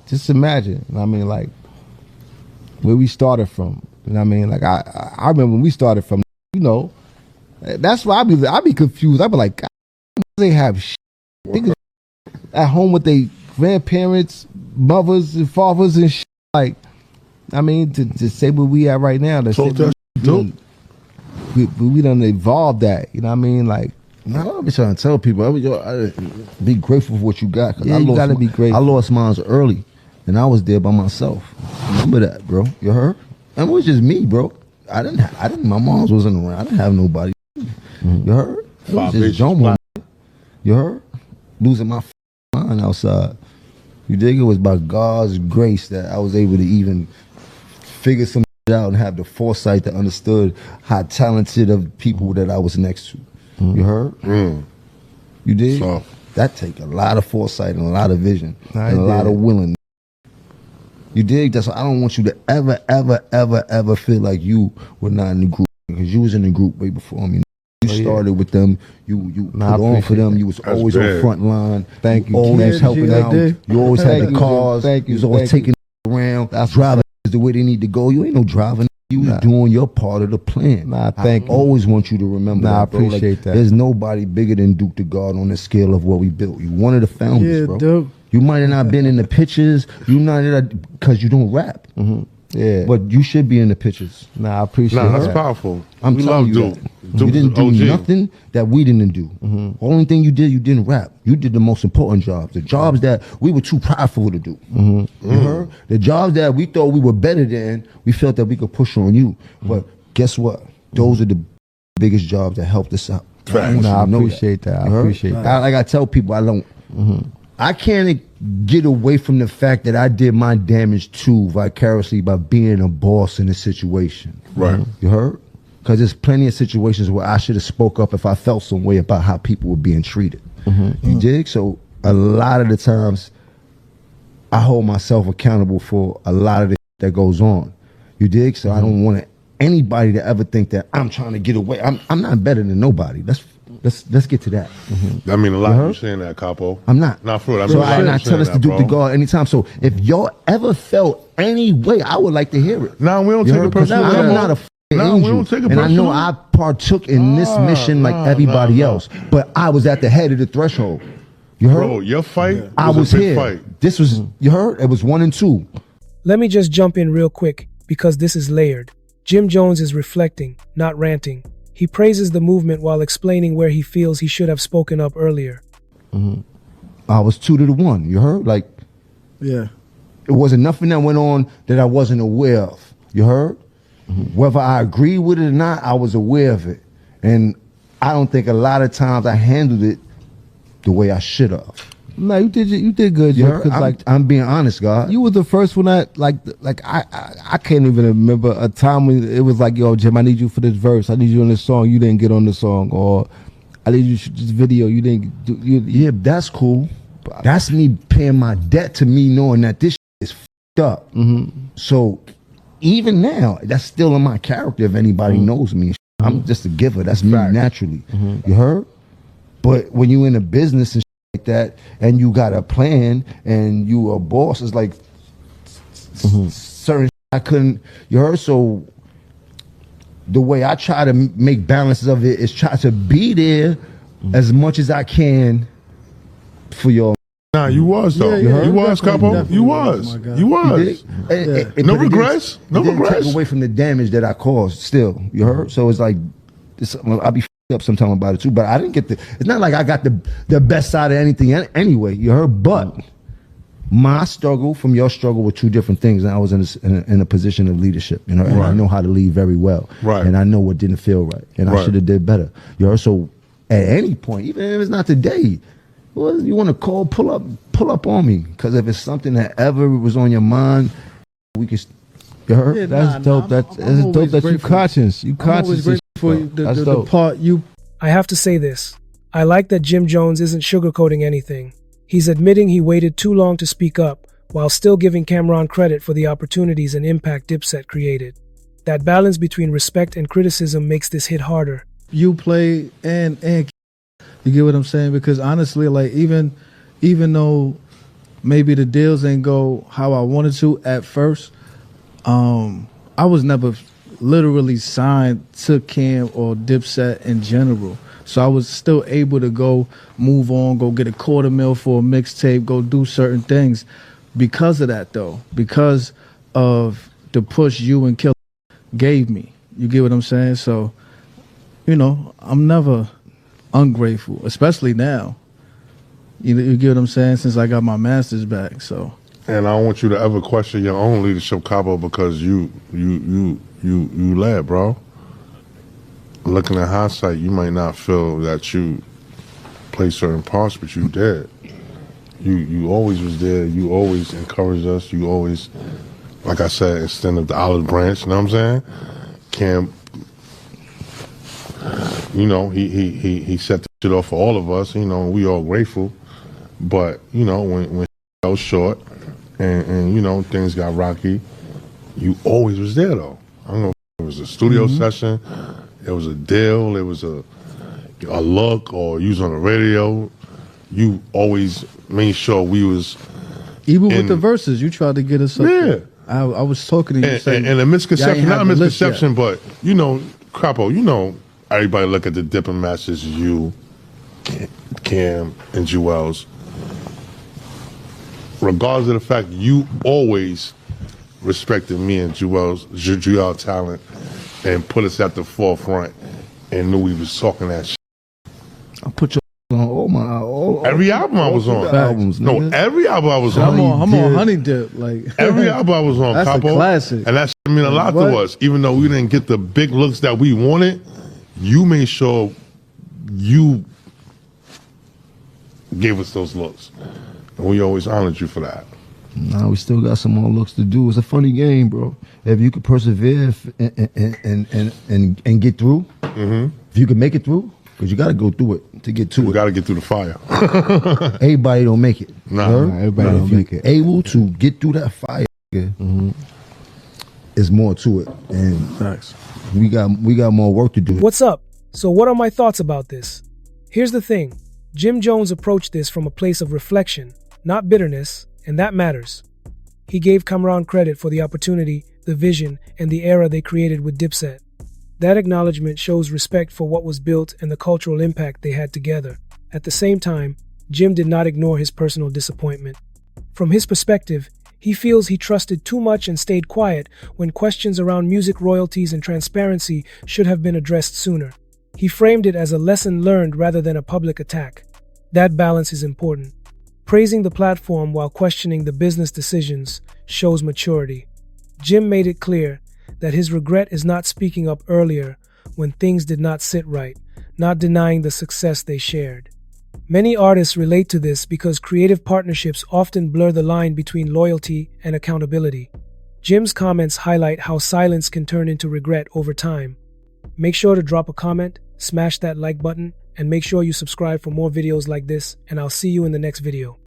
just imagine. I mean, like where we started from. You know what I mean? Like I remember when we started from. You know, that's why I be confused. I be like, God, they have shit. Niggas at home with their grandparents, mothers and fathers and shit. Like, I mean, to say where we at right now, we done evolved that. You know what I mean? Like, I be trying to tell people, I be grateful for what you got. Yeah, you gotta be grateful. I lost mine early, and I was there by myself. Remember that, bro? You heard? And it was just me, bro. I didn't. My mom's wasn't around. I didn't have nobody. You heard? It was just Jomo. You heard? Losing my mind outside. You dig? It was by God's grace that I was able to even figure some out and have the foresight that understood how talented of people that I was next to. You heard? You dig? So, that take a lot of foresight and a lot of vision and a lot of willingness. You dig? That's why I don't want you to ever feel like you were not in the group, because you was in the group way before me. You started with them. You put on for them. You was always on front line. Thank you. Always helping out. You always had the cars. You was always taking around. Driving the way they need to go. You ain't no driving. You was doing your part of the plan. I always want you to remember that, I appreciate that. There's nobody bigger than Duke the God on the scale of what we built. You one of the founders, bro. Dude. You might have not been in the pictures. You might have, because you don't rap. Yeah, but you should be in the pictures. I appreciate that. That's powerful. I'm telling you that. You didn't do nothing that we didn't do. Only thing you did, you didn't rap. You did the most important jobs. The jobs that we were too prideful to do. You heard? The jobs that we thought we were better than, we felt that we could push on you. But guess what? Those are the biggest jobs that helped us out. I appreciate that. I appreciate that. Like I tell people, I can't get away from the fact that I did my damage too vicariously by being a boss in a situation. Right. You heard? Because there's plenty of situations where I should have spoke up if I felt some way about how people were being treated. You dig? So a lot of the times I hold myself accountable for a lot of the that goes on. You dig? So I don't want anybody to ever think that I'm trying to get away. I'm not better than nobody. Let's get to that. I mean, a lot of you saying that, Capo. I'm not. Not for it. So I tell us to do the God anytime. So if y'all ever felt any way, I would like to hear it. No, we don't take it personal. I'm not a angel, we don't take it personal. And I know I partook in this mission like everybody else, but I was at the head of the threshold. You heard? Bro, your fight I was a big here. Fight. This was, you heard? It was 1 and 2. Let me just jump in real quick, because this is layered. Jim Jones is reflecting, not ranting. He praises the movement while explaining where he feels he should have spoken up earlier. I was 2 to 1, you heard? Like, yeah, it wasn't nothing that went on that I wasn't aware of, you heard? Whether I agree with it or not, I was aware of it. And I don't think a lot of times I handled it the way I should have. No, you did good. You heard? I'm being honest, God. You were the first one that I can't even remember a time when it was like, yo, Jim, I need you for this verse. I need you on this song. You didn't get on the song. Or I need you to shoot this video. You didn't do. Yeah, that's cool. That's me paying my debt to me knowing that this is fucked up. So even now, that's still in my character if anybody knows me. I'm just a giver. That's me naturally. You heard? But when you in a business and like that, and you got a plan, and you a boss, it's like certain I couldn't. You heard? So the way I try to make balances of it is try to be there as much as I can for y'all. Nah, you was though. You was, Capo. You was. You was. No regrets. No regrets. Take away from the damage that I caused. Still, you heard? So it's like I'll be up sometime about it too, but I didn't get it's not like I got the best side of anything anyway, you heard? But my struggle from your struggle were 2 different things, and I was in a position of leadership, you know, and I know how to lead very well, and I know what didn't feel right, and I should have did better, you heard? So at any point, even if it's not today, well, you want to call, pull up on me, because if it's something that ever was on your mind, we could. You heard? Yeah, that's dope. That's dope that you conscious. You conscious. For the part you. I have to say this. I like that Jim Jones isn't sugarcoating anything. He's admitting he waited too long to speak up, while still giving Cam'ron credit for the opportunities and impact Dipset created. That balance between respect and criticism makes this hit harder. You play and you get what I'm saying? Because honestly, like even though maybe the deals ain't go how I wanted to at first. I was never literally signed to Cam or Dipset in general. So I was still able to go move on, go get a $250,000 for a mixtape, go do certain things because of that, though. Because of the push you and Killer gave me. You get what I'm saying? So, you know, I'm never ungrateful, especially now. You get what I'm saying? Since I got my master's back, so. And I don't want you to ever question your own leadership, Cabo, because you led, bro. Looking at hindsight, you might not feel that you played certain parts, but you did. You always was there. You always encouraged us. You always, like I said, extended the olive branch. You know what I'm saying? Cam, you know, he set the shit off for all of us. You know, we all grateful. But you know, when I was short and you know things got rocky, you always was there though. I don't know if it was a studio session. It was a deal, it was a look, or you was on the radio. You always made sure we was... Even with the verses, you tried to get us up there. I was talking to you saying... And a misconception, not a misconception, but, you know, Crapo, you know, everybody look at the Diplomats as you, Cam, and Jewels. Regardless of the fact, you always respected me and Jewel talent and put us at the forefront and knew we was talking that shit. I put you on every album I was on. Albums, no, every album I was on. I'm on Honey Dip. Like every album I was on. That's Capo, a classic. And that shit mean a lot to us. Even though we didn't get the big looks that we wanted, you made sure you gave us those looks. And we always honored you for that. Nah, we still got some more looks to do. It's a funny game, bro. If you could persevere and get through, if you can make it through, because you got to go through it to get to it. You got to get through the fire. Everybody don't make it. Nah, everybody don't make it. Able to get through that fire, there's more to it, and we got more work to do. What's up? So what are my thoughts about this? Here's the thing. Jim Jones approached this from a place of reflection, not bitterness, and that matters. He gave Cam'ron credit for the opportunity, the vision, and the era they created with Dipset. That acknowledgement shows respect for what was built and the cultural impact they had together. At the same time, Jim did not ignore his personal disappointment. From his perspective, he feels he trusted too much and stayed quiet when questions around music royalties and transparency should have been addressed sooner. He framed it as a lesson learned rather than a public attack. That balance is important. Praising the platform while questioning the business decisions shows maturity. Jim made it clear that his regret is not speaking up earlier when things did not sit right, not denying the success they shared. Many artists relate to this because creative partnerships often blur the line between loyalty and accountability. Jim's comments highlight how silence can turn into regret over time. Make sure to drop a comment, smash that like button, and make sure you subscribe for more videos like this, and I'll see you in the next video.